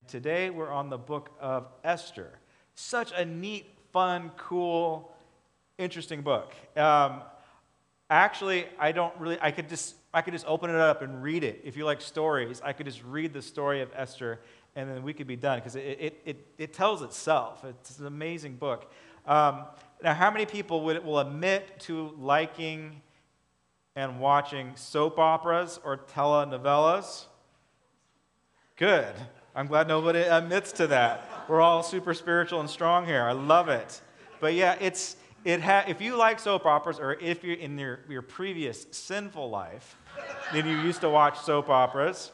Today we're on the Book of Esther. Such a neat, fun, cool, interesting book. Actually, I could just open it up and read it. If you like stories, I could just read the story of Esther and then we could be done because it tells itself. It's an amazing book. Now, how many people will admit to liking and watching soap operas or telenovelas? Good. I'm glad nobody admits to that. We're all super spiritual and strong here. I love it. But yeah, if you like soap operas, or if you're in your previous sinful life, then you used to watch soap operas,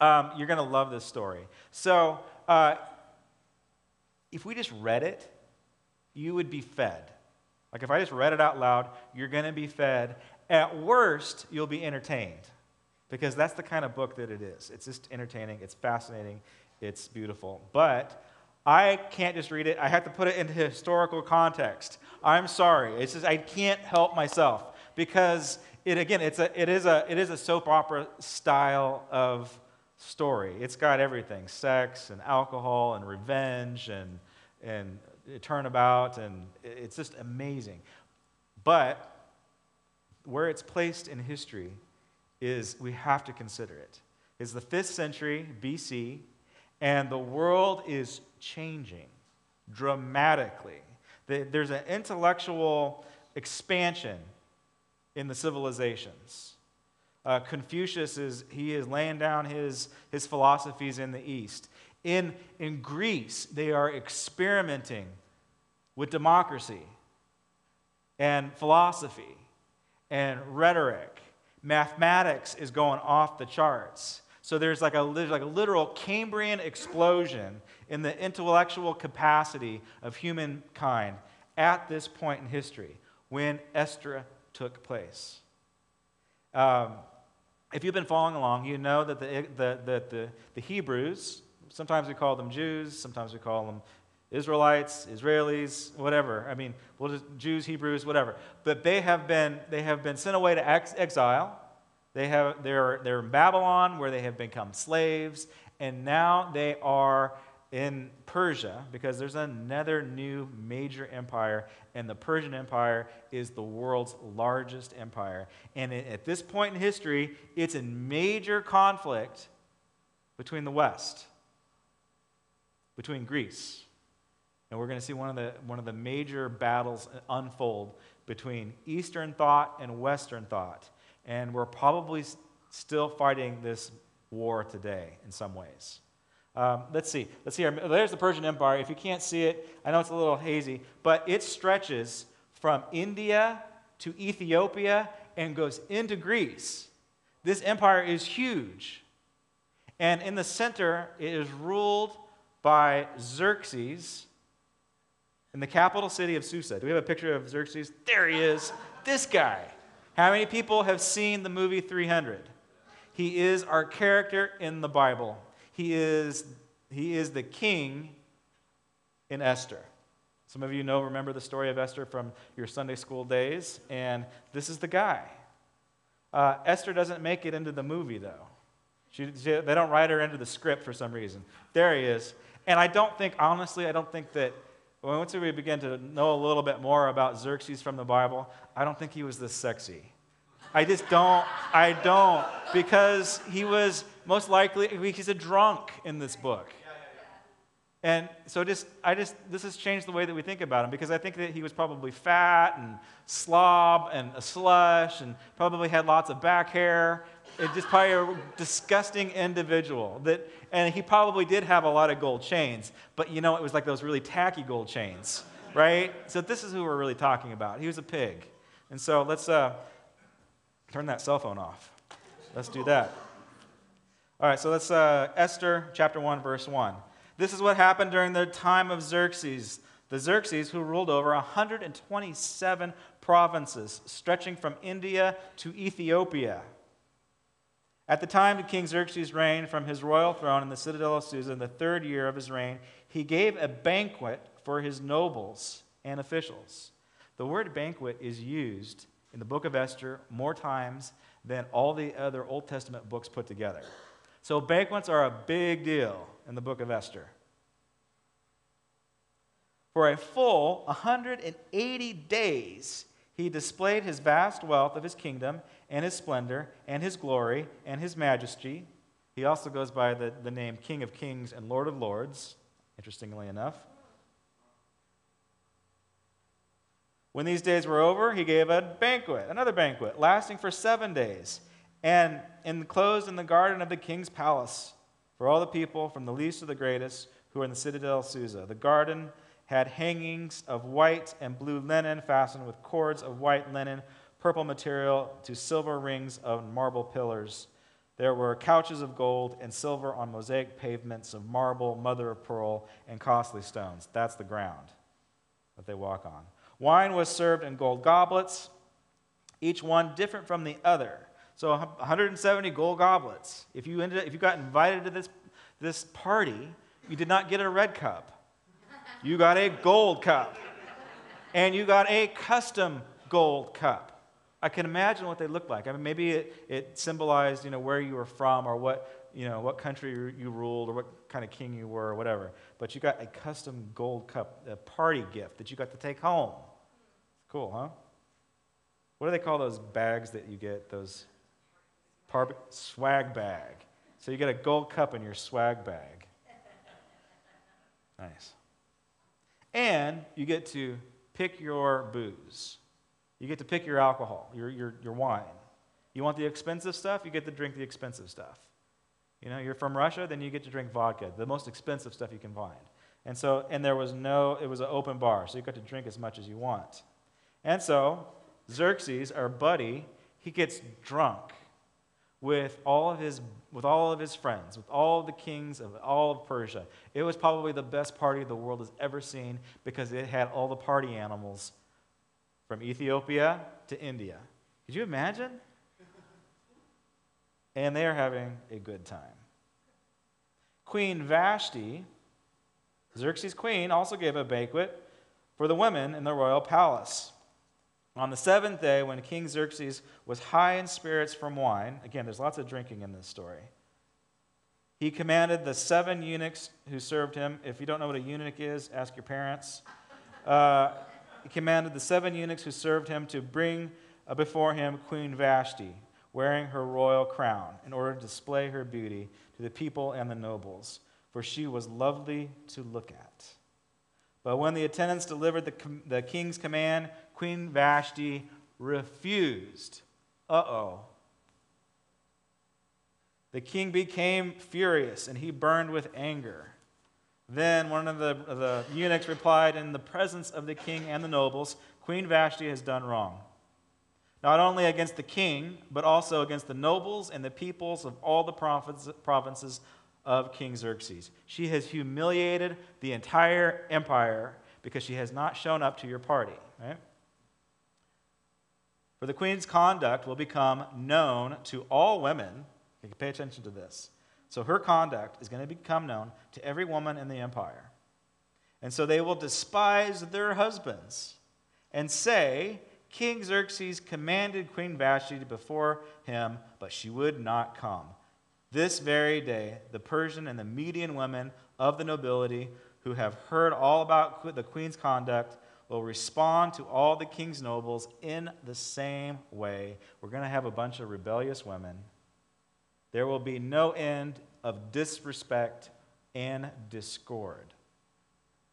you're going to love this story. So if we just read it, you would be fed. Like if I just read it out loud, you're going to be fed. At worst, you'll be entertained. Because that's the kind of book that it is. It's just entertaining, it's fascinating, it's beautiful. But I can't just read it. I have to put it into historical context. I'm sorry. It's just I can't help myself because it is a soap opera style of story. It's got everything: sex and alcohol and revenge and turnabout, and it's just amazing. But where it's placed in history is we have to consider it. It's the 5th century BC, and the world is changing dramatically. There's an intellectual expansion in the civilizations. Confucius is laying down his philosophies in the East. In Greece, they are experimenting with democracy and philosophy and rhetoric. Mathematics is going off the charts. So there's like a literal Cambrian explosion in the intellectual capacity of humankind at this point in history when Esther took place. If you've been following along, you know that the Hebrews, sometimes we call them Jews, sometimes we call them Israelites, Israelis, whatever. I mean, we'll just Jews, Hebrews, whatever. But they have been sent away to exile. They're in Babylon, where they have become slaves, and now they are in Persia because there's another new major empire, and the Persian Empire is the world's largest empire. And at this point in history, it's in major conflict between the West, between Greece. And we're going to see one of the major battles unfold between Eastern thought and Western thought. And we're probably still fighting this war today in some ways. Let's see. There's the Persian Empire. If you can't see it, I know it's a little hazy, but it stretches from India to Ethiopia and goes into Greece. This empire is huge. And in the center, it is ruled by Xerxes, in the capital city of Susa. Do we have a picture of Xerxes? There he is. This guy. How many people have seen the movie 300? He is our character in the Bible. He is the king in Esther. Some of you remember the story of Esther from your Sunday school days, and this is the guy. Esther doesn't make it into the movie, though. They don't write her into the script for some reason. There he is. And I don't think that once we begin to know a little bit more about Xerxes from the Bible, I don't think he was this sexy. I don't, because he was most likely, he's a drunk in this book. And so this has changed the way that we think about him, because I think that he was probably fat and slob and a slush and probably had lots of back hair. It's just probably a disgusting individual. And he probably did have a lot of gold chains, but it was like those really tacky gold chains, right? So this is who we're really talking about. He was a pig. And so let's turn that cell phone off. Let's do that. All right, so let's Esther chapter 1, verse 1. This is what happened during the time of Xerxes. The Xerxes who ruled over 127 provinces, stretching from India to Ethiopia. At the time of King Xerxes' reign from his royal throne in the citadel of Susa, in the 3rd year of his reign, he gave a banquet for his nobles and officials. The word banquet is used in the book of Esther more times than all the other Old Testament books put together. So banquets are a big deal in the book of Esther. For a full 180 days, he displayed his vast wealth of his kingdom and his splendor and his glory and his majesty. He also goes by the name King of Kings and Lord of Lords, interestingly enough. When these days were over, he gave a banquet, another banquet, lasting for 7 days, and enclosed in the garden of the king's palace for all the people, from the least to the greatest, who were in the citadel of Susa. The garden had hangings of white and blue linen fastened with cords of white linen, purple material to silver rings of marble pillars. There were couches of gold and silver on mosaic pavements of marble, mother of pearl, and costly stones. That's the ground that they walk on. Wine was served in gold goblets, each one different from the other. So 170 gold goblets. If you got invited to this party, you did not get a red cup. You got a gold cup. And you got a custom gold cup. I can imagine what they looked like. I mean, maybe it symbolized, where you were from, or what country you ruled, or what kind of king you were, or whatever. But you got a custom gold cup, a party gift that you got to take home. Cool, huh? What do they call those bags that you get? Those swag bag. So you get a gold cup in your swag bag. Nice. And you get to pick your booze. You get to pick your alcohol, your wine. You want the expensive stuff, you get to drink the expensive stuff. You're from Russia, then you get to drink vodka, the most expensive stuff you can find. And it was an open bar, so you got to drink as much as you want. And so Xerxes, our buddy, he gets drunk with all of his friends, with all of the kings of all of Persia. It was probably the best party the world has ever seen because it had all the party animals from Ethiopia to India. Could you imagine? And they are having a good time. Queen Vashti, Xerxes' queen, also gave a banquet for the women in the royal palace. On the 7th day, when King Xerxes was high in spirits from wine, again, there's lots of drinking in this story, he commanded the 7 eunuchs who served him. If you don't know what a eunuch is, ask your parents. He commanded the 7 eunuchs who served him to bring before him Queen Vashti, wearing her royal crown, in order to display her beauty to the people and the nobles, for she was lovely to look at. But when the attendants delivered the king's command, Queen Vashti refused. The king became furious, and he burned with anger. Then one of the eunuchs replied, in the presence of the king and the nobles, Queen Vashti has done wrong, not only against the king, but also against the nobles and the peoples of all the provinces of King Xerxes. She has humiliated the entire empire because she has not shown up to your party, right? For the queen's conduct will become known to all women. You can pay attention to this. So her conduct is going to become known to every woman in the empire. And so they will despise their husbands and say, King Xerxes commanded Queen Vashti before him, but she would not come. This very day, the Persian and the Median women of the nobility who have heard all about the queen's conduct will respond to all the king's nobles in the same way. We're going to have a bunch of rebellious women. There will be no end of disrespect and discord.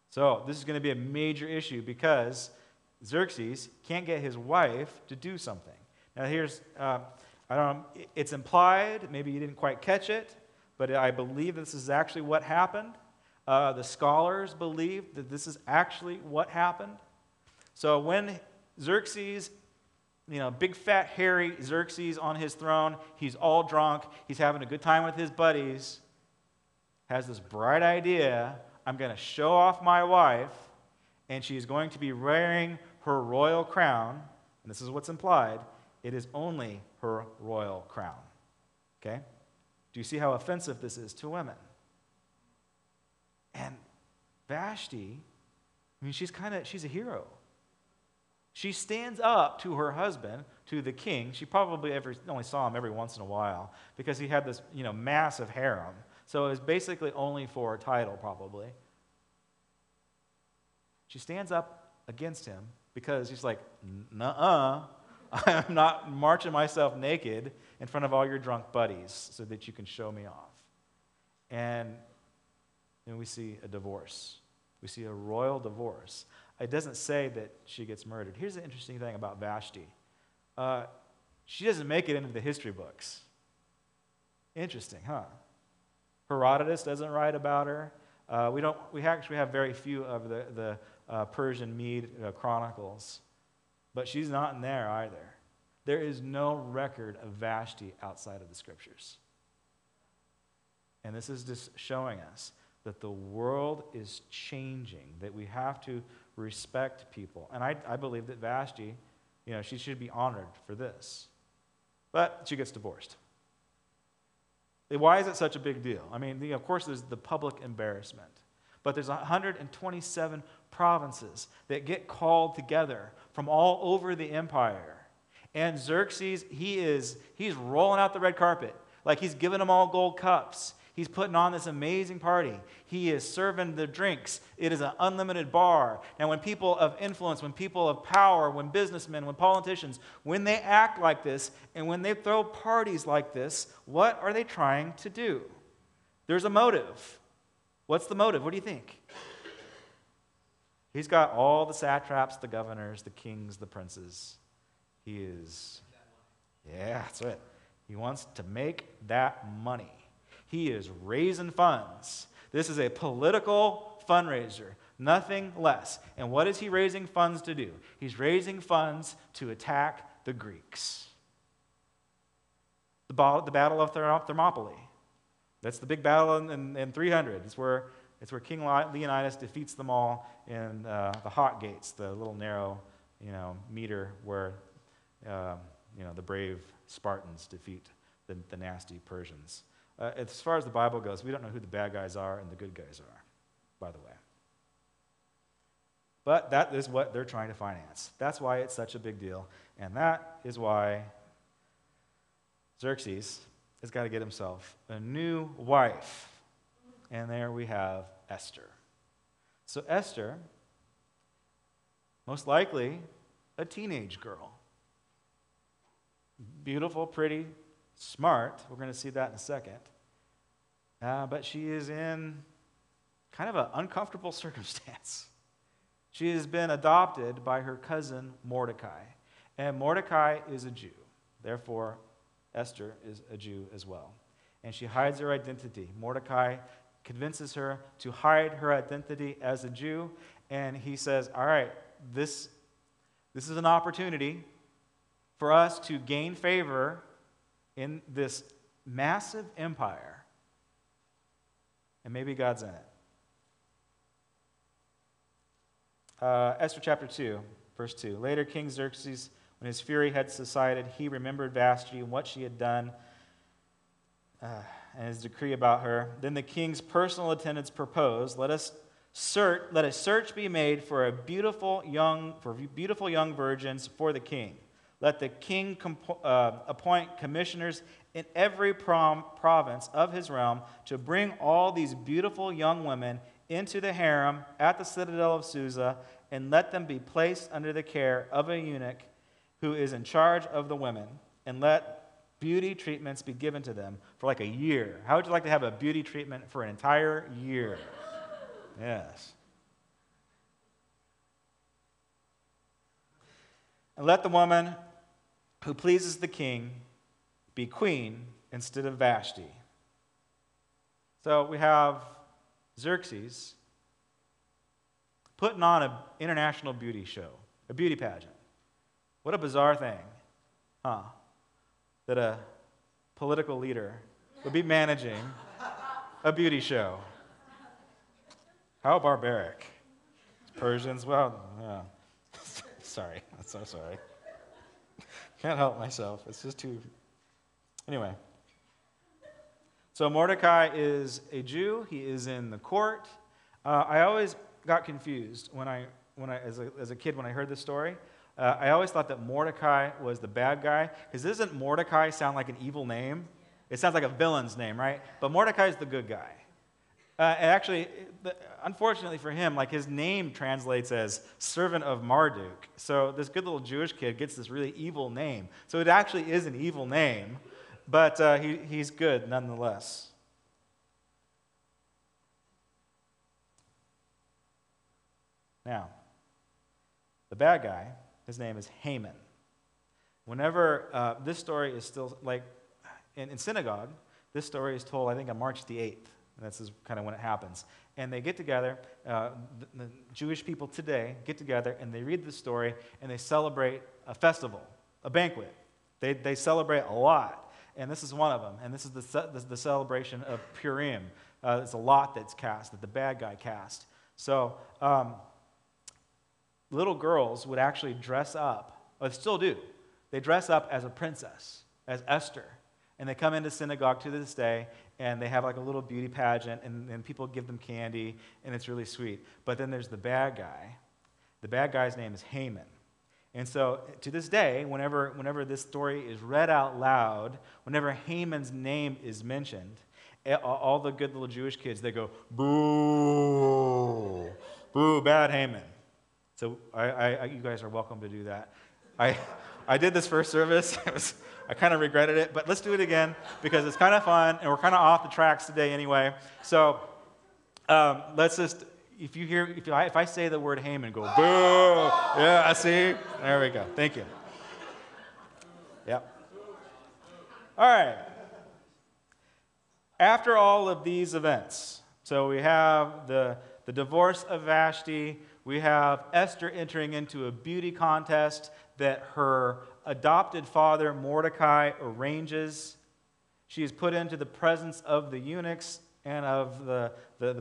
So this is going to be a major issue because Xerxes can't get his wife to do something. Now here's, it's implied, maybe you didn't quite catch it, but I believe this is actually what happened. The scholars believe that this is actually what happened. So when Xerxes, big fat hairy Xerxes on his throne, he's all drunk, he's having a good time with his buddies, has this bright idea, I'm going to show off my wife, and she's going to be wearing her royal crown, and this is what's implied, it is only her royal crown. Okay? Do you see how offensive this is to women? And Vashti, she's a hero. She stands up to her husband, to the king. She probably only saw him every once in a while because he had this, massive harem. So it was basically only for a title, probably. She stands up against him because she's like, nuh-uh, I'm not marching myself naked in front of all your drunk buddies so that you can show me off. And then we see a divorce. We see a royal divorce. It doesn't say that she gets murdered. Here's the interesting thing about Vashti. She doesn't make it into the history books. Interesting, huh? Herodotus doesn't write about her. We actually have very few of the Persian Mede chronicles, but she's not in there either. There is no record of Vashti outside of the scriptures. And this is just showing us that the world is changing, that we have to respect people. And I believe that Vashti, she should be honored for this. But she gets divorced. Why is it such a big deal? I mean, of course, there's the public embarrassment. But there's 127 provinces that get called together from all over the empire. And Xerxes, he's rolling out the red carpet. Like he's giving them all gold cups. He's putting on this amazing party. He is serving the drinks. It is an unlimited bar. Now, when people of influence, when people of power, when businessmen, when politicians, when they act like this and when they throw parties like this, what are they trying to do? There's a motive. What's the motive? What do you think? He's got all the satraps, the governors, the kings, the princes. That's it. He wants to make that money. He is raising funds. This is a political fundraiser, nothing less. And what is he raising funds to do? He's raising funds to attack the Greeks. The Battle of Thermopylae. That's the big battle in 300. It's where King Leonidas defeats them all in the Hot Gates, the little narrow, meter where the brave Spartans defeat the nasty Persians. As far as the Bible goes, we don't know who the bad guys are and the good guys are, by the way. But that is what they're trying to finance. That's why it's such a big deal. And that is why Xerxes has got to get himself a new wife. And there we have Esther. So Esther, most likely a teenage girl. Beautiful, pretty, smart. We're going to see that in a second. But she is in kind of an uncomfortable circumstance. She has been adopted by her cousin Mordecai. And Mordecai is a Jew. Therefore, Esther is a Jew as well. And she hides her identity. Mordecai convinces her to hide her identity as a Jew. And he says, all right, this is an opportunity for us to gain favor in this massive empire. And maybe God's in it. Esther chapter 2, verse 2. Later, King Xerxes, when his fury had subsided, he remembered Vashti and what she had done and his decree about her. Then the king's personal attendants proposed, let a search be made for beautiful young virgins for the king. Let the king appoint commissioners in every province of his realm to bring all these beautiful young women into the harem at the citadel of Susa, and let them be placed under the care of a eunuch who is in charge of the women, and let beauty treatments be given to them for like a year. How would you like to have a beauty treatment for an entire year? Yes. And let the woman who pleases the king be queen instead of Vashti. So we have Xerxes putting on an international beauty show, a beauty pageant. What a bizarre thing, huh? That a political leader would be managing a beauty show. How barbaric. Persians, well, yeah. Sorry, I'm so sorry. Can't help myself. It's just too... Anyway. So Mordecai is a Jew. He is in the court. I always got confused when I as a kid, when I heard this story. I always thought that Mordecai was the bad guy, because doesn't Mordecai sound like an evil name? It sounds like a villain's name, right? But Mordecai is the good guy. And actually, unfortunately for him, like his name translates as servant of Marduk. So this good little Jewish kid gets this really evil name. So it actually is an evil name, but he's good nonetheless. Now, the bad guy, his name is Haman. Whenever this story is still, like, in synagogue, this story is told, I think, on March the 8th. And this is kind of when it happens. And they get together, the Jewish people today get together, and they read the story, and they celebrate a festival, a banquet. They celebrate a lot. And this is one of them. And this is the celebration of Purim. It's a lot that's cast, that the bad guy cast. So little girls would actually dress up, or still do. They dress up as a princess, as Esther. And they come into synagogue to this day, and they have like a little beauty pageant, and people give them candy, and it's really sweet. But then there's the bad guy. The bad guy's name is Haman. And so to this day, whenever this story is read out loud, whenever Haman's name is mentioned, all the good little Jewish kids, they go, boo, boo, bad Haman. So you guys are welcome to do that. I did this first service. I kind of regretted it, but let's do it again because it's kind of fun, and we're kind of off the tracks today anyway. So let's just, if I say the word Haman, go, boo. Yeah, I see. There we go. Thank you. Yep. All right. After all of these events, so we have the divorce of Vashti, we have Esther entering into a beauty contest that her adopted father, Mordecai, arranges. She is put into the presence of the eunuchs and of the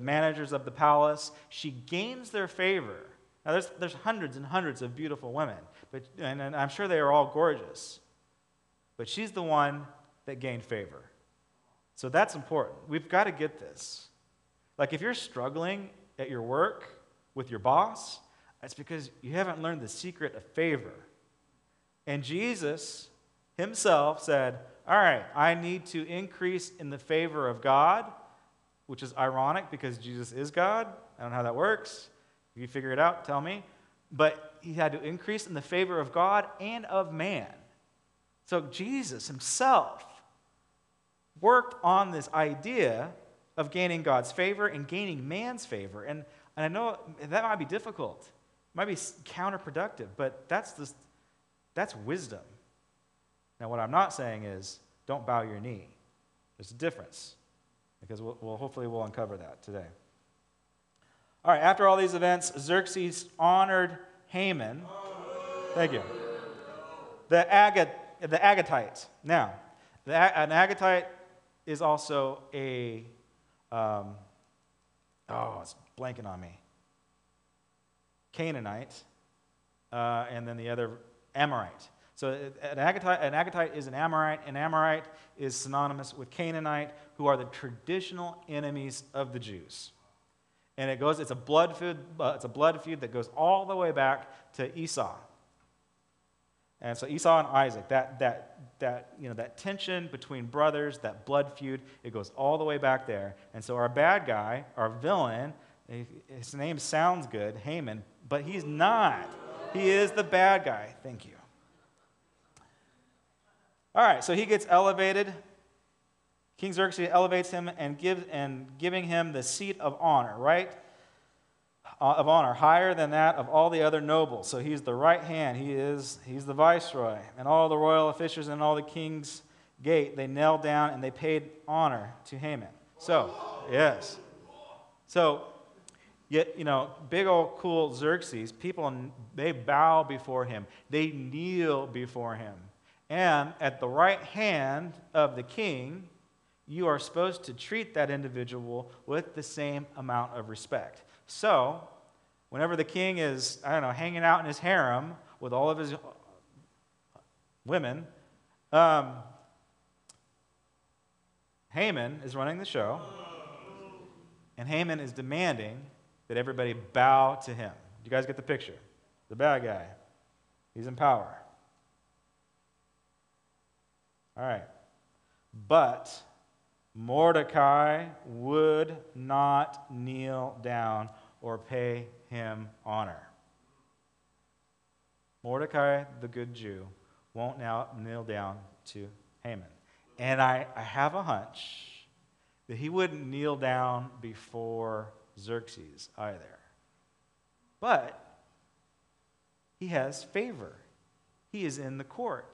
managers of the palace. She gains their favor. Now, there's hundreds and hundreds of beautiful women, and I'm sure they are all gorgeous. But she's the one that gained favor. So that's important. We've got to get this. Like, if you're struggling at your work with your boss, that's because you haven't learned the secret of favor. And Jesus himself said, all right, I need to increase in the favor of God, which is ironic because Jesus is God. I don't know how that works. If you figure it out, tell me. But he had to increase in the favor of God and of man. So Jesus himself worked on this idea of gaining God's favor and gaining man's favor. And I know that might be difficult. It might be counterproductive, but that's wisdom. Now, what I'm not saying is don't bow your knee. There's a difference, because hopefully we'll uncover that today. All right, after all these events, Xerxes honored Haman. Thank you. The Agaggite. Now, an Agaggite is also a, it's blanking on me, Canaanite, and then the other Amorite. So an Agaggite is an Amorite. An Amorite is synonymous with Canaanite, who are the traditional enemies of the Jews. And it's a blood feud that goes all the way back to Esau. And so Esau and Isaac, that tension between brothers, that blood feud, it goes all the way back there. And so our bad guy, our villain, his name sounds good, Haman, but he's not. He is the bad guy. Thank you. All right, so he gets elevated. King Xerxes elevates him and giving him the seat of honor, right? Of honor, higher than that of all the other nobles. So he's the right hand. He's the viceroy. And all the royal officials and all the king's gate, they knelt down and they paid honor to Haman. So, yes. So, yet, big old cool Xerxes, people, they bow before him. They kneel before him. And at the right hand of the king, you are supposed to treat that individual with the same amount of respect. So, whenever the king is, hanging out in his harem with all of his women, Haman is running the show, and Haman is demanding that everybody bow to him. You guys get the picture? The bad guy. He's in power. All right. But Mordecai would not kneel down or pay him honor. Mordecai, the good Jew, won't now kneel down to Haman. And I have a hunch that he wouldn't kneel down before Xerxes either. But he has favor. He is in the court.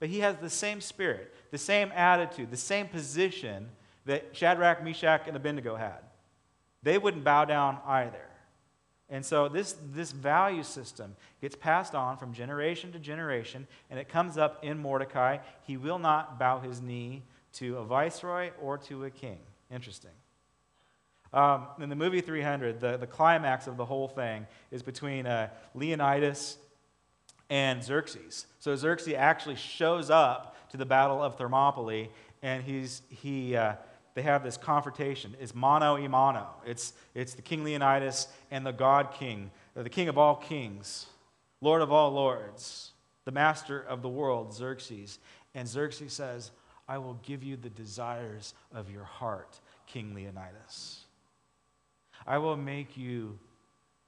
But he has the same spirit, the same attitude, the same position that Shadrach, Meshach, and Abednego had. They wouldn't bow down either. And so this value system gets passed on from generation to generation, and it comes up in Mordecai. He will not bow his knee to a viceroy or to a king. Interesting. In the movie 300, the climax of the whole thing is between Leonidas and Xerxes. So Xerxes actually shows up to the Battle of Thermopylae, and they have this confrontation. It's mano a mano. It's the King Leonidas and the God King, the King of all kings, Lord of all lords, the master of the world, Xerxes. And Xerxes says, I will give you the desires of your heart, King Leonidas. I will make you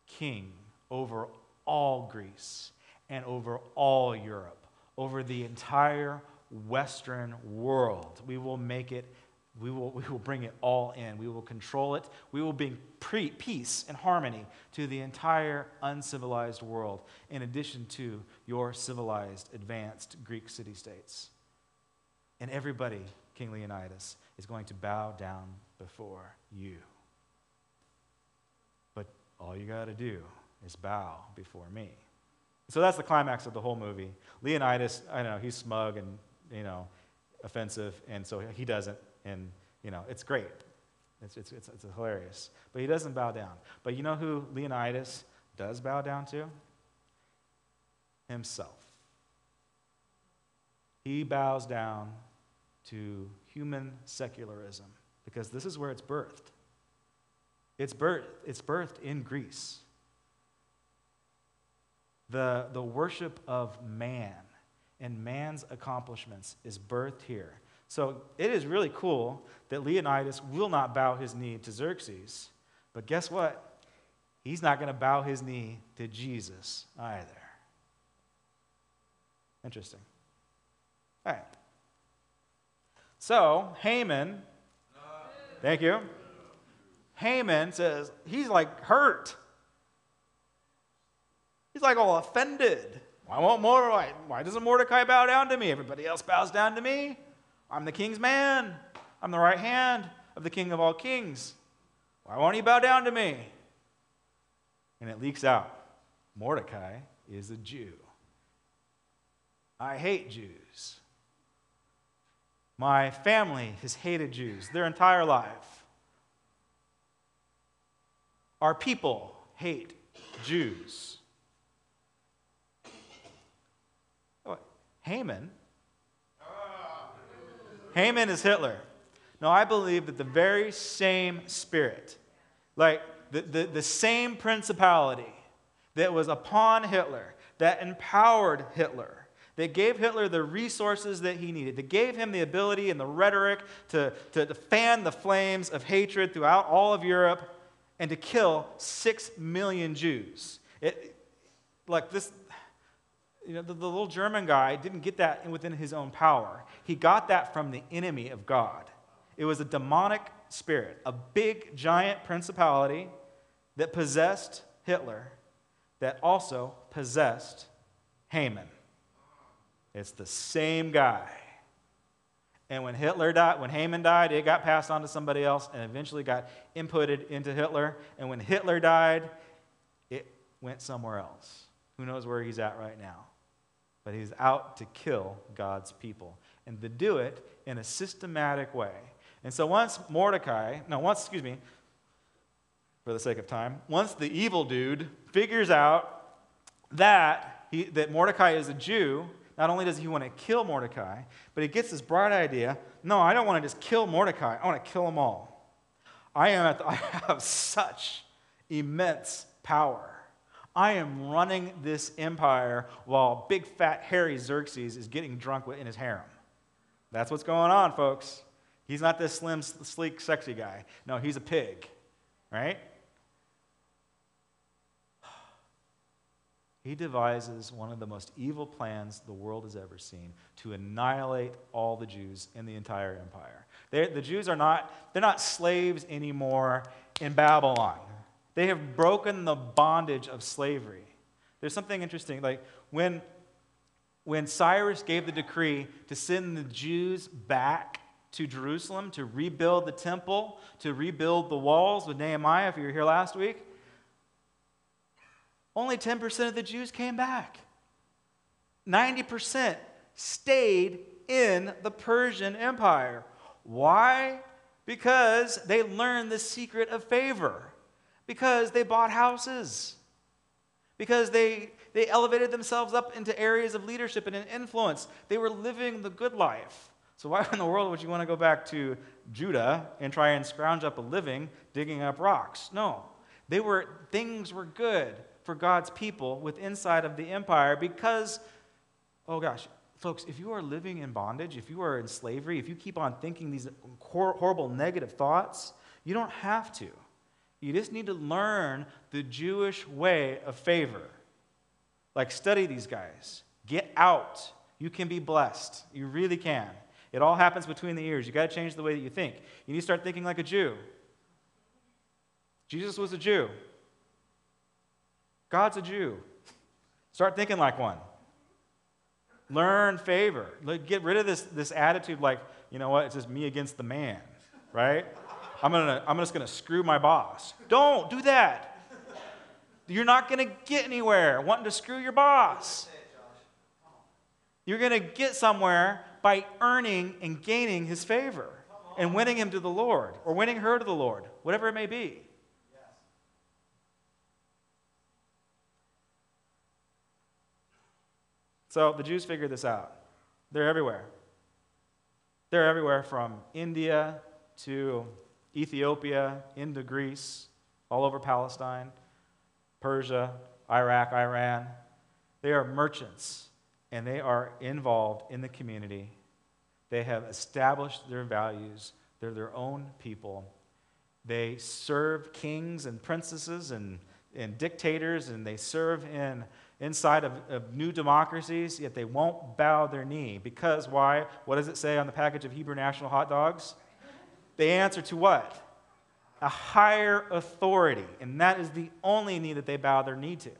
king over all Greece and over all Europe, over the entire Western world. We will make it. We will bring it all in. We will control it. We will bring peace and harmony to the entire uncivilized world, in addition to your civilized, advanced Greek city-states. And everybody, King Leonidas, is going to bow down before you. But all you got to do is bow before me. So that's the climax of the whole movie. Leonidas, I know, he's smug and, offensive, and so he doesn't. And, it's great. It's hilarious. But he doesn't bow down. But you know who Leonidas does bow down to? Himself. He bows down to human secularism because this is where it's birthed. It's birthed in Greece. The worship of man and man's accomplishments is birthed here. So it is really cool that Leonidas will not bow his knee to Xerxes, but guess what? He's not going to bow his knee to Jesus either. Interesting. All right. So Haman, thank you. Haman says, he's like hurt. He's like all offended. Why doesn't Mordecai bow down to me? Everybody else bows down to me. I'm the king's man. I'm the right hand of the king of all kings. Why won't he bow down to me? And it leaks out. Mordecai is a Jew. I hate Jews. My family has hated Jews their entire life. Our people hate Jews. Haman is Hitler. No, I believe that the very same spirit, like the same principality that was upon Hitler, that empowered Hitler, that gave Hitler the resources that he needed, that gave him the ability and the rhetoric to fan the flames of hatred throughout all of Europe and to kill 6 million Jews. The little German guy didn't get that within his own power. He got that from the enemy of God. It was a demonic spirit, a big, giant principality that possessed Hitler, that also possessed Haman. It's the same guy. And when Haman died, it got passed on to somebody else and eventually got inputted into Hitler. And when Hitler died, it went somewhere else. Who knows where he's at right now? But he's out to kill God's people and to do it in a systematic way. And so once for the sake of time, once the evil dude figures out that Mordecai is a Jew, not only does he want to kill Mordecai, but he gets this bright idea, no, I don't want to just kill Mordecai, I want to kill them all. I have such immense power. I am running this empire while big, fat, hairy Xerxes is getting drunk in his harem. That's what's going on, folks. He's not this slim, sleek, sexy guy. No, he's a pig, right? He devises one of the most evil plans the world has ever seen to annihilate all the Jews in the entire empire. The Jews are not slaves anymore in Babylon. They have broken the bondage of slavery. There's something interesting, like when Cyrus gave the decree to send the Jews back to Jerusalem to rebuild the temple, to rebuild the walls with Nehemiah, if you were here last week, only 10% of the Jews came back. 90% stayed in the Persian Empire. Why? Because they learned the secret of favor. Because they bought houses. Because they elevated themselves up into areas of leadership and influence. They were living the good life. So why in the world would you want to go back to Judah and try and scrounge up a living digging up rocks? No. Things were good for God's people with inside of the empire because, oh gosh, folks, if you are living in bondage, if you are in slavery, if you keep on thinking these horrible negative thoughts, you don't have to. You just need to learn the Jewish way of favor. Like, study these guys. Get out. You can be blessed. You really can. It all happens between the ears. You got to change the way that you think. You need to start thinking like a Jew. Jesus was a Jew. God's a Jew. Start thinking like one. Learn favor. Get rid of this attitude like, you know what, it's just me against the man, right? I'm just going to screw my boss. Don't do that. You're not going to get anywhere wanting to screw your boss. You're going to get somewhere by earning and gaining his favor and winning him to the Lord or winning her to the Lord, whatever it may be. So the Jews figured this out. They're everywhere. They're everywhere from India to Ethiopia, into Greece, all over Palestine, Persia, Iraq, Iran. They are merchants, and they are involved in the community. They have established their values. They're their own people. They serve kings and princesses and dictators, and they serve inside of new democracies, yet they won't bow their knee. Because why? What does it say on the package of Hebrew National hot dogs? They answer to what? A higher authority. And that is the only knee that they bow their knee to.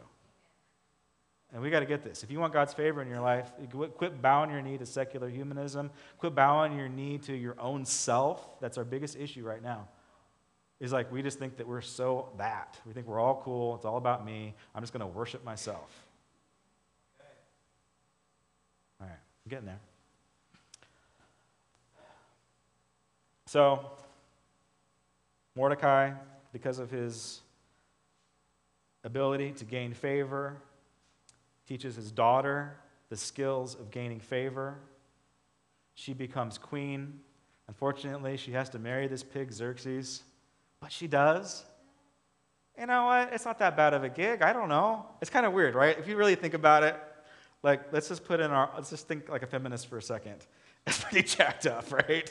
And we got to get this. If you want God's favor in your life, quit bowing your knee to secular humanism. Quit bowing your knee to your own self. That's our biggest issue right now. Is like we just think that we're so that. We think we're all cool. It's all about me. I'm just going to worship myself. All right, I'm getting there. So, Mordecai, because of his ability to gain favor, teaches his daughter the skills of gaining favor. She becomes queen. Unfortunately, she has to marry this pig Xerxes, but she does. You know what? It's not that bad of a gig. I don't know. It's kind of weird, right? If you really think about it, like, let's just think like a feminist for a second. It's pretty jacked up, right?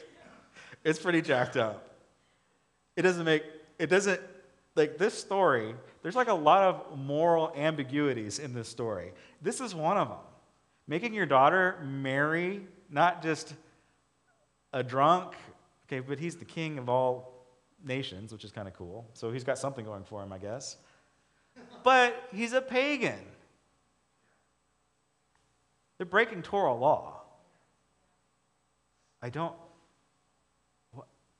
It's pretty jacked up. Like this story, there's like a lot of moral ambiguities in this story. This is one of them. Making your daughter marry not just a drunk, okay, but he's the king of all nations, which is kind of cool. So he's got something going for him, I guess. But he's a pagan. They're breaking Torah law.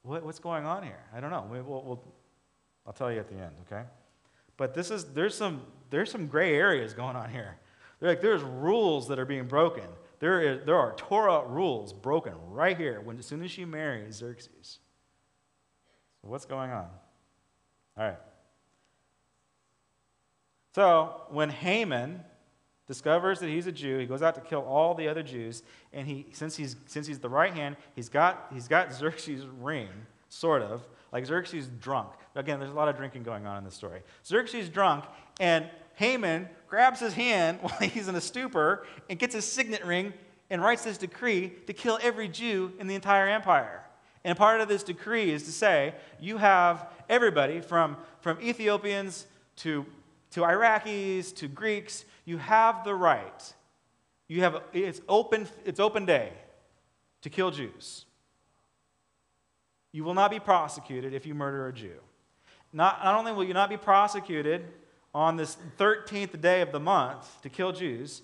What's going on here? I don't know. I'll tell you at the end, okay? But there's some gray areas going on here. There's rules that are being broken. There are Torah rules broken right here as soon as she marries Xerxes. So what's going on? All right. So when Haman discovers that he's a Jew, he goes out to kill all the other Jews, and since he's the right hand, he's got Xerxes' ring, sort of, like Xerxes drunk. Again, there's a lot of drinking going on in this story. Xerxes drunk, and Haman grabs his hand while he's in a stupor and gets his signet ring and writes this decree to kill every Jew in the entire empire. And part of this decree is to say, you have everybody from Ethiopians to Iraqis to Greeks, you have the right. It's open day to kill Jews. You will not be prosecuted if you murder a Jew. Not only will you not be prosecuted on this 13th day of the month to kill Jews,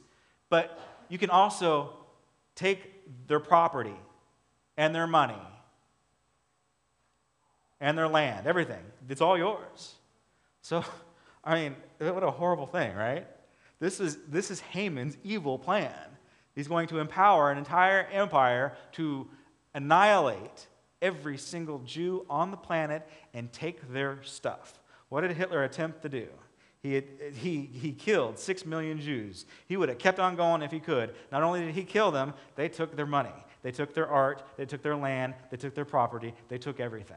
but you can also take their property and their money and their land, everything. It's all yours. So, I mean, what a horrible thing, right? This is Haman's evil plan. He's going to empower an entire empire to annihilate every single Jew on the planet and take their stuff. What did Hitler attempt to do? He killed 6 million Jews. He would have kept on going if he could. Not only did he kill them, they took their money. They took their art. They took their land. They took their property. They took everything.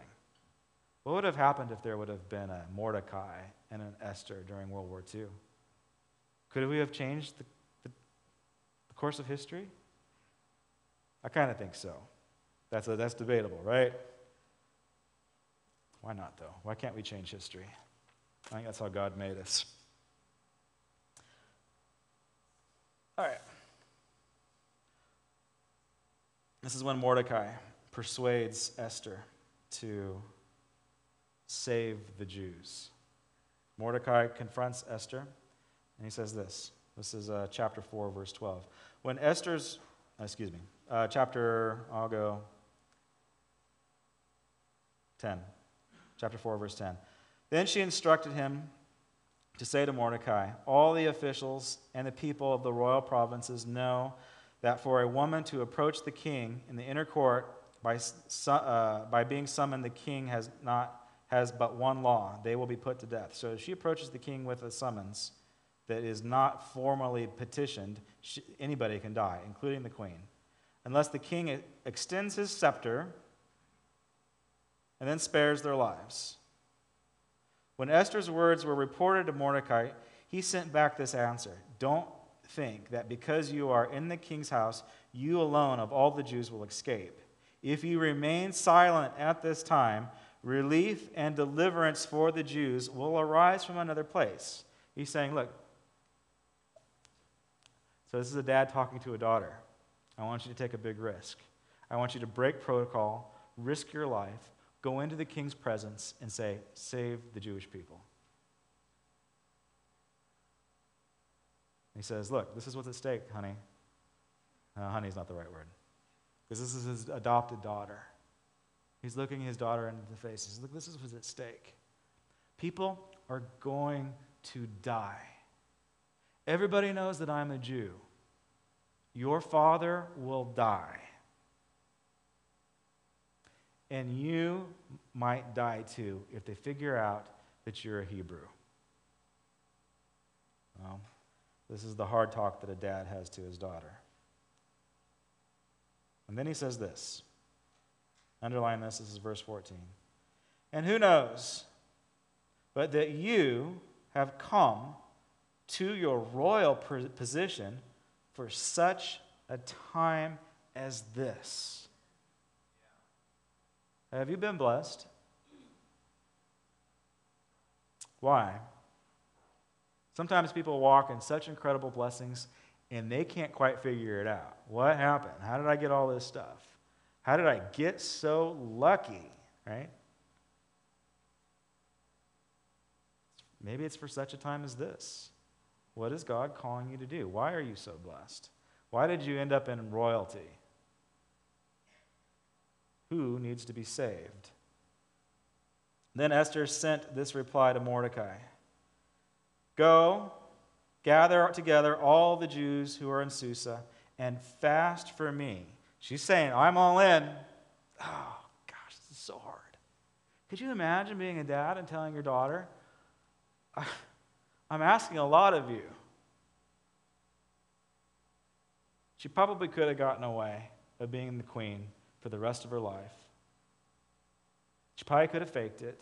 What would have happened if there would have been a Mordecai and an Esther during World War II? Could we have changed the course of history? I kind of think so. That's debatable, right? Why not, though? Why can't we change history? I think that's how God made us. All right. This is when Mordecai persuades Esther to save the Jews. Mordecai confronts Esther, and he says this. This is chapter 4, verse 12. When Esther's, I'll go 10. Chapter 4, verse 10. Then she instructed him to say to Mordecai, all the officials and the people of the royal provinces know that for a woman to approach the king in the inner court by being summoned, the king has but one law. They will be put to death. So if she approaches the king with a summons that is not formally petitioned, anybody can die, including the queen, unless the king extends his scepter and then spares their lives. When Esther's words were reported to Mordecai, he sent back this answer. Don't think that because you are in the king's house, you alone of all the Jews will escape. If you remain silent at this time, relief and deliverance for the Jews will arise from another place. He's saying, look, so this is a dad talking to a daughter. I want you to take a big risk. I want you to break protocol, risk your life, go into the king's presence and say, save the Jewish people. He says, look, this is what's at stake, honey. Honey's not the right word. Because this is his adopted daughter. He's looking his daughter into the face. He says, look, this is what's at stake. People are going to die. Everybody knows that I'm a Jew. Your father will die. And you might die too if they figure out that you're a Hebrew. Well, this is the hard talk that a dad has to his daughter. And then he says this. Underline this. This is verse 14. And who knows but that you have come to your royal position for such a time as this. Have you been blessed? Why? Sometimes people walk in such incredible blessings and they can't quite figure it out. What happened? How did I get all this stuff? How did I get so lucky? Right? Maybe it's for such a time as this. What is God calling you to do? Why are you so blessed? Why did you end up in royalty? Who needs to be saved? Then Esther sent this reply to Mordecai. Go, gather together all the Jews who are in Susa, and fast for me. She's saying, I'm all in. Oh, gosh, this is so hard. Could you imagine being a dad and telling your daughter, I'm asking a lot of you. She probably could have gotten away of being the queen for the rest of her life. She probably could have faked it.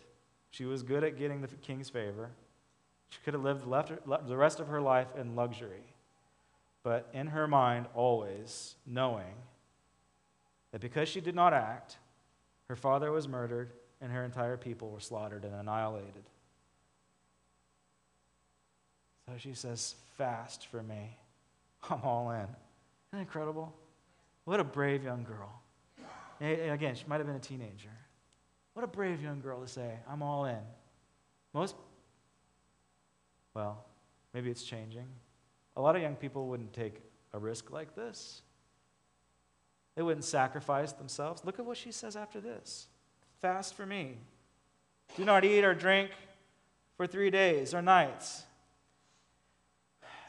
She was good at getting the king's favor. She could have lived the rest of her life in luxury, but in her mind always knowing that because she did not act, her father was murdered and her entire people were slaughtered and annihilated. So she says, fast for me. I'm all in. Isn't that incredible? What a brave young girl. And again, she might have been a teenager. What a brave young girl to say, I'm all in. Maybe it's changing. A lot of young people wouldn't take a risk like this. They wouldn't sacrifice themselves. Look at what she says after this. Fast for me. Do not eat or drink for 3 days or nights.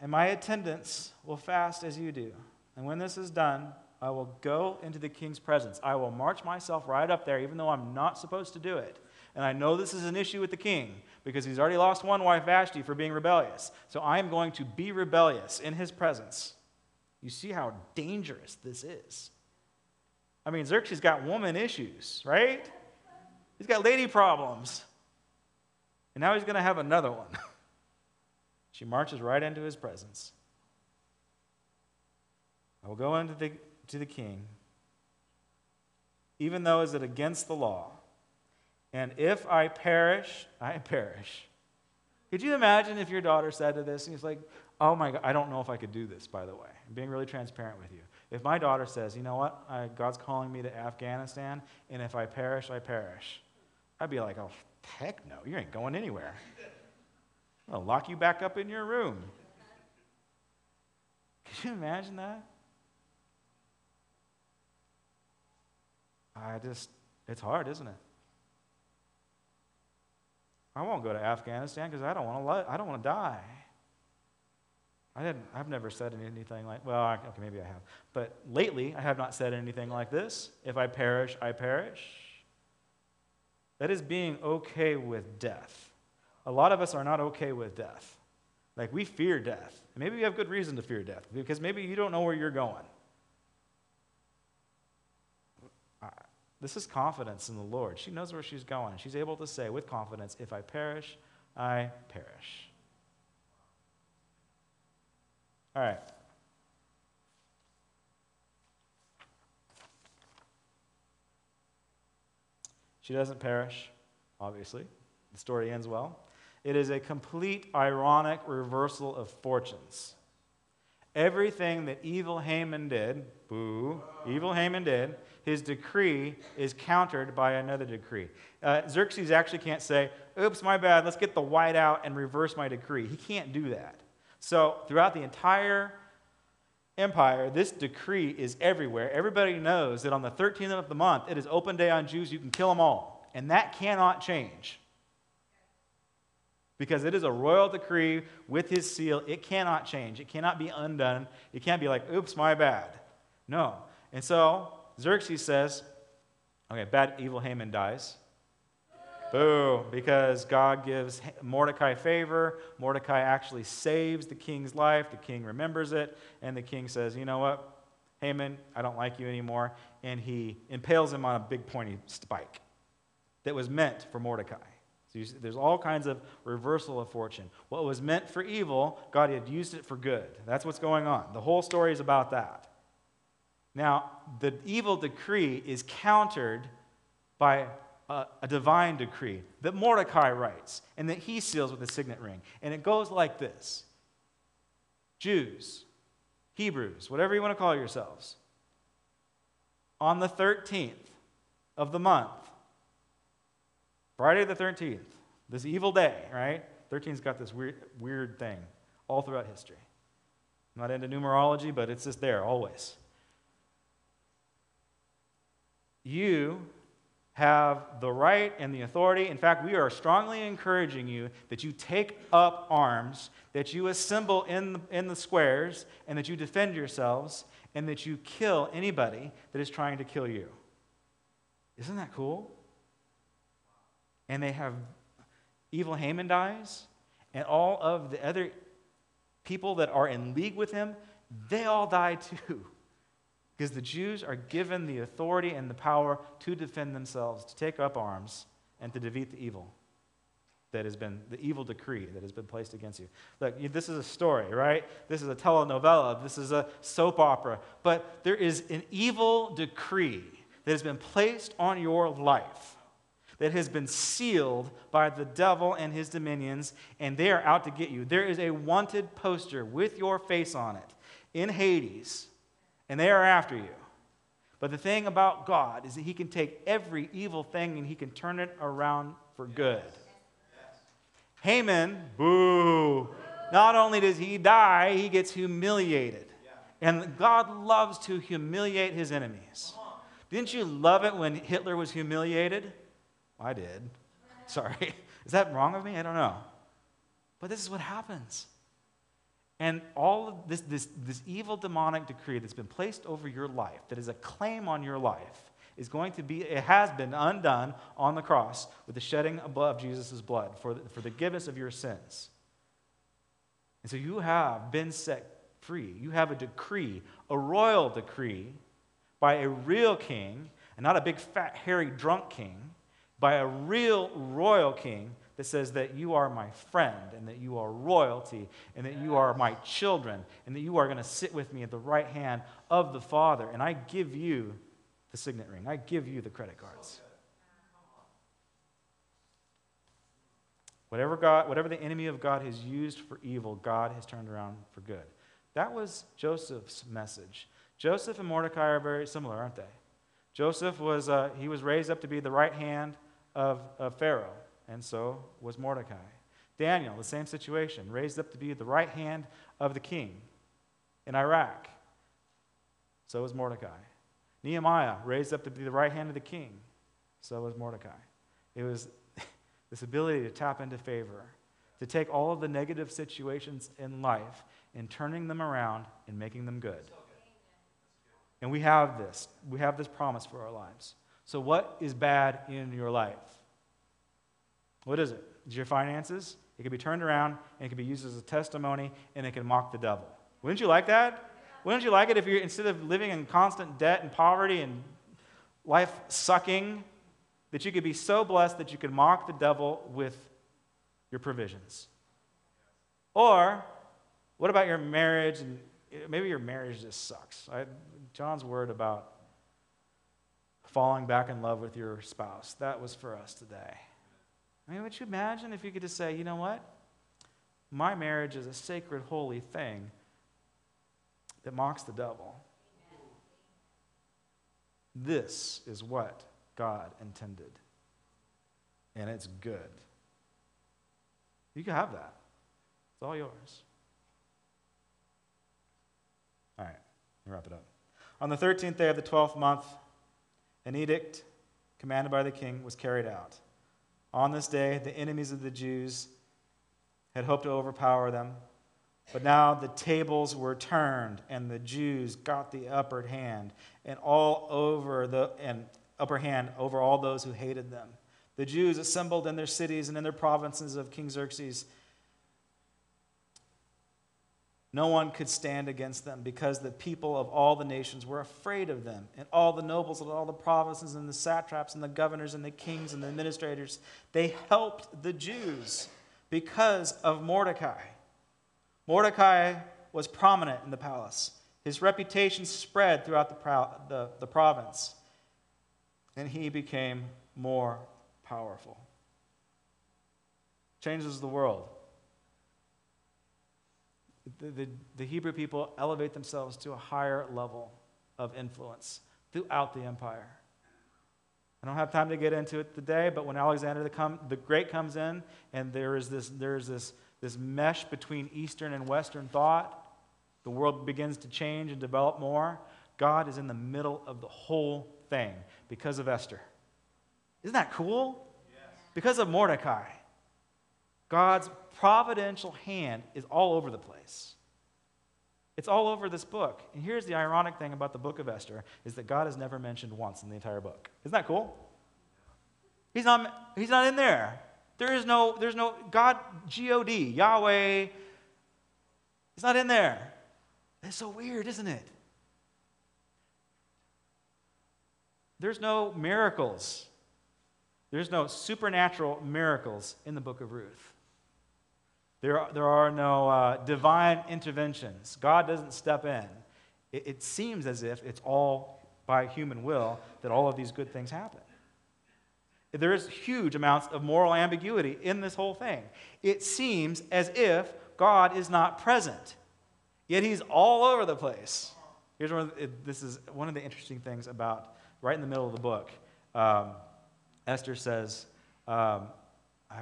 And my attendants will fast as you do. And when this is done, I will go into the king's presence. I will march myself right up there, even though I'm not supposed to do it. And I know this is an issue with the king, because he's already lost one wife, Vashti, for being rebellious. So I am going to be rebellious in his presence. You see how dangerous this is. I mean, Xerxes got woman issues, right? He's got lady problems. And now he's going to have another one. She marches right into his presence. I will go into to the king, even though is it against the law. And if I perish, I perish. Could you imagine if your daughter said to this, and he's like, oh my God, I don't know if I could do this, by the way. I'm being really transparent with you. If my daughter says, you know what, God's calling me to Afghanistan, and if I perish, I perish. I'd be like, oh, heck no, you ain't going anywhere. I'll lock you back up in your room. Could you imagine that? It's hard, isn't it? I won't go to Afghanistan because I don't want to die. I've never said anything like, okay, maybe I have. But lately, I have not said anything like this. If I perish, I perish. That is being okay with death. A lot of us are not okay with death. Like, we fear death. And maybe you have good reason to fear death, because maybe you don't know where you're going. This is confidence in the Lord. She knows where she's going. She's able to say with confidence, if I perish, I perish. All right. She doesn't perish, obviously. The story ends well. It is a complete ironic reversal of fortunes. Everything that evil Haman did, evil Haman did, his decree is countered by another decree. Xerxes actually can't say, oops, my bad, let's get the white out and reverse my decree. He can't do that. So throughout the entire empire, this decree is everywhere. Everybody knows that on the 13th of the month, it is open day on Jews. You can kill them all. And that cannot change. Because it is a royal decree with his seal. It cannot change. It cannot be undone. It can't be like, oops, my bad. No. And so Xerxes says, okay, bad, evil Haman dies. Boo, because God gives Mordecai favor. Mordecai actually saves the king's life. The king remembers it. And the king says, you know what, Haman, I don't like you anymore. And he impales him on a big pointy spike that was meant for Mordecai. So there's all kinds of reversal of fortune. What was meant for evil, God had used it for good. That's what's going on. The whole story is about that. Now, the evil decree is countered by a divine decree that Mordecai writes and that he seals with a signet ring. And it goes like this. Jews, Hebrews, whatever you want to call yourselves, on the 13th of the month, Friday the 13th, this evil day, right? 13's got this weird thing all throughout history. I'm not into numerology, but it's just there always. You have the right and the authority. In fact, we are strongly encouraging you that you take up arms, that you assemble in the squares, and that you defend yourselves, and that you kill anybody that is trying to kill you. Isn't that cool? And they have evil Haman dies, and all of the other people that are in league with him, they all die too. Because the Jews are given the authority and the power to defend themselves, to take up arms, and to defeat the evil. that has been, the evil decree that has been placed against you. Look, this is a story, right? This is a telenovela. This is a soap opera. But there is an evil decree that has been placed on your life, that has been sealed by the devil and his dominions, and they are out to get you. There is a wanted poster with your face on it in Hades, and they are after you. But the thing about God is that he can take every evil thing and he can turn it around for good. Haman, boo. Not only does he die, he gets humiliated. And God loves to humiliate his enemies. Didn't you love it when Hitler was humiliated? I did. Sorry. Is that wrong of me? I don't know. But this is what happens. And all of this evil demonic decree that's been placed over your life, that is a claim on your life, is going to be, it has been undone on the cross with the shedding of Jesus' blood for the forgiveness of your sins. And so you have been set free. You have a decree, a royal decree, by a real king, and not a big, fat, hairy, drunk king, by a real royal king that says that you are my friend, and that you are royalty, and that you are my children, and that you are going to sit with me at the right hand of the Father, and I give you the signet ring. I give you the credit cards. Whatever the enemy of God has used for evil, God has turned around for good. That was Joseph's message. Joseph and Mordecai are very similar, aren't they? Joseph was raised up to be the right hand of Pharaoh, and so was Mordecai. Daniel, the same situation, raised up to be the right hand of the king in Iraq. So was Mordecai. Nehemiah, raised up to be the right hand of the king. So was Mordecai. It was this ability to tap into favor, to take all of the negative situations in life and turning them around and making them good. And we have this. We have this promise for our lives. So what is bad in your life? What is it? Is your finances? It can be turned around, and it can be used as a testimony, and it can mock the devil. Wouldn't you like that? Wouldn't you like it if you're, instead of living in constant debt and poverty and life sucking, that you could be so blessed that you could mock the devil with your provisions? Or what about your marriage? And maybe your marriage just sucks. John's word about falling back in love with your spouse, that was for us today. I mean, would you imagine if you could just say, you know what? My marriage is a sacred, holy thing that mocks the devil. This is what God intended. And it's good. You can have that. It's all yours. All right, let me wrap it up. On the 13th day of the 12th month, an edict commanded by the king was carried out. On this day, the enemies of the Jews had hoped to overpower them, but now the tables were turned, and the Jews got the upper hand, and upper hand over all those who hated them. The Jews assembled in their cities and in their provinces of King Xerxes. No one could stand against them, because the people of all the nations were afraid of them. And all the nobles of all the provinces and the satraps and the governors and the kings and the administrators, they helped the Jews because of Mordecai. Mordecai was prominent in the palace. His reputation spread throughout the province, and he became more powerful. Changes the world. The Hebrew people elevate themselves to a higher level of influence throughout the empire. I don't have time to get into it today, but when Alexander the Great comes in, and there is this mesh between Eastern and Western thought, the world begins to change and develop more. God is in the middle of the whole thing because of Esther. Isn't that cool? Yes. Because of Mordecai. God's providential hand is all over the place. It's all over this book. And here's the ironic thing about the book of Esther, is that God is never mentioned once in the entire book. Isn't that cool? He's not in there. There's no God, G-O-D, Yahweh. He's not in there. It's so weird, isn't it? There's no miracles. There's no supernatural miracles in the book of Ruth. There are no divine interventions. God doesn't step in. It seems as if it's all by human will that all of these good things happen. There is huge amounts of moral ambiguity in this whole thing. It seems as if God is not present, yet he's all over the place. This is one of the interesting things about right in the middle of the book. Esther says, I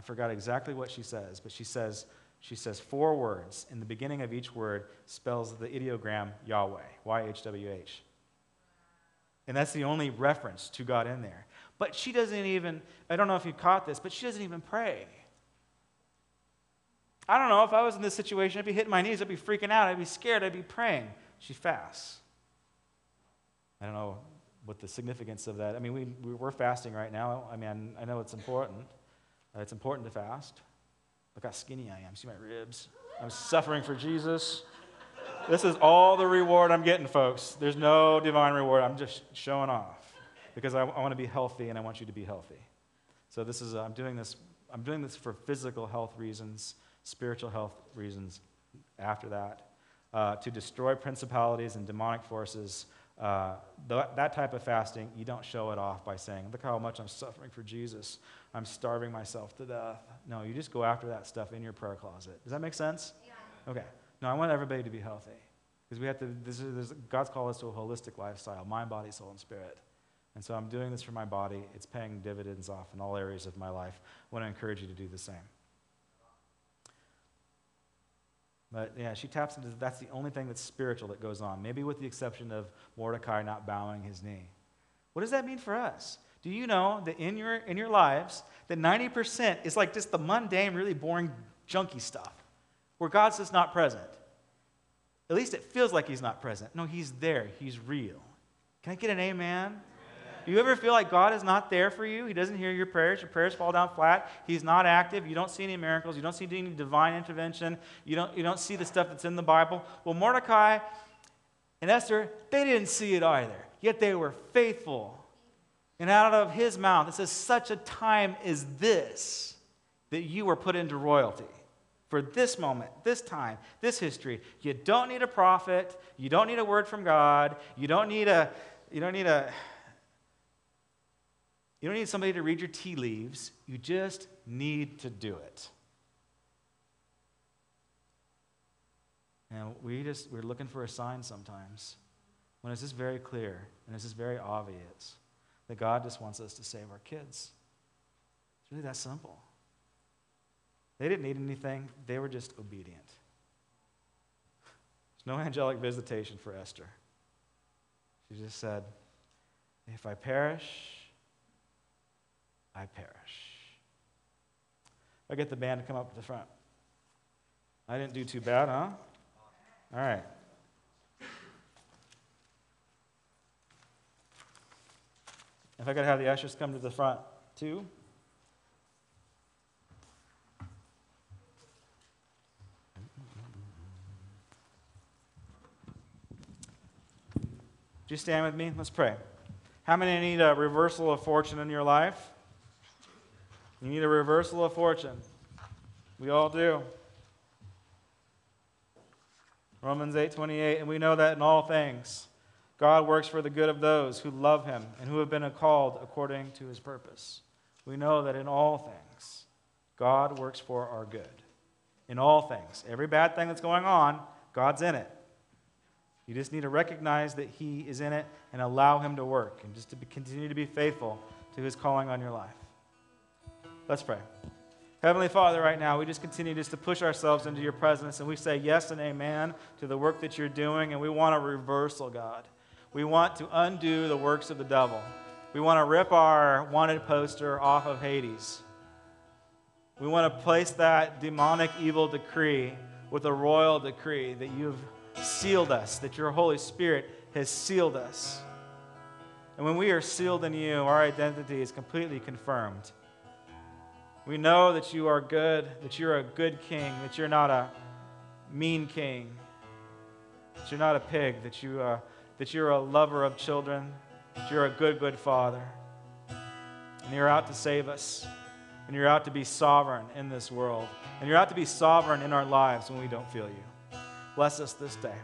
forgot exactly what she says, but she says 4 words. In the beginning of each word spells the ideogram Yahweh, Y-H-W-H. And that's the only reference to God in there. But she doesn't even, I don't know if you caught this, but she doesn't even pray. I don't know, if I was in this situation, I'd be hitting my knees, I'd be freaking out, I'd be scared, I'd be praying. She fasts. I don't know what the significance of that. I mean, we're fasting right now. I mean, I know it's important. It's important to fast. Look how skinny I am. See my ribs? I'm suffering for Jesus. This is all the reward I'm getting, folks. There's no divine reward. I'm just showing off because I want to be healthy and I want you to be healthy. So this is I'm doing this for physical health reasons, spiritual health reasons. After that, to destroy principalities and demonic forces. That type of fasting, you don't show it off by saying, look how much I'm suffering for Jesus. I'm starving myself to death. No, you just go after that stuff in your prayer closet. Does that make sense? Yeah. Okay. No, I want everybody to be healthy. Because we have to, God's called us to a holistic lifestyle, mind, body, soul, and spirit. And so I'm doing this for my body. It's paying dividends off in all areas of my life. I want to encourage you to do the same. But yeah, she taps into, that's the only thing that's spiritual that goes on. Maybe with the exception of Mordecai not bowing his knee. What does that mean for us? Do you know that in your lives, that 90% is like just the mundane, really boring, junky stuff, where God's just not present? At least it feels like he's not present. No, he's there. He's real. Can I get an amen? Do you ever feel like God is not there for you? He doesn't hear your prayers fall down flat, he's not active, you don't see any miracles, you don't see any divine intervention, you don't see the stuff that's in the Bible. Well, Mordecai and Esther, they didn't see it either, yet they were faithful. And out of his mouth, it says, such a time as this, that you were put into royalty. For this moment, this time, this history, you don't need a prophet, you don't need a word from God, you don't need somebody to read your tea leaves. You just need to do it. And we're looking for a sign sometimes when it's just very clear and it's just very obvious that God just wants us to save our kids. It's really that simple. They didn't need anything. They were just obedient. There's no angelic visitation for Esther. She just said, if I perish, I perish. I get the band to come up to the front. I didn't do too bad, huh? All right. If I could have the ushers come to the front, too. Would you stand with me? Let's pray. How many need a reversal of fortune in your life? You need a reversal of fortune. We all do. Romans 8:28, and we know that in all things, God works for the good of those who love him and who have been called according to his purpose. We know that in all things, God works for our good. In all things. Every bad thing that's going on, God's in it. You just need to recognize that he is in it and allow him to work and just to continue to be faithful to his calling on your life. Let's pray. Heavenly Father, right now, we just continue just to push ourselves into your presence, and we say yes and amen to the work that you're doing, and we want a reversal, God. We want to undo the works of the devil. We want to rip our wanted poster off of Hades. We want to place that demonic evil decree with a royal decree that you've sealed us, that your Holy Spirit has sealed us. And when we are sealed in you, our identity is completely confirmed. We know that you are good, that you're a good king, that you're not a mean king, that you're not a pig, that you're a lover of children, that you're a good, good father. and you're out to save us, and you're out to be sovereign in this world, and you're out to be sovereign in our lives when we don't feel you. Bless us this day.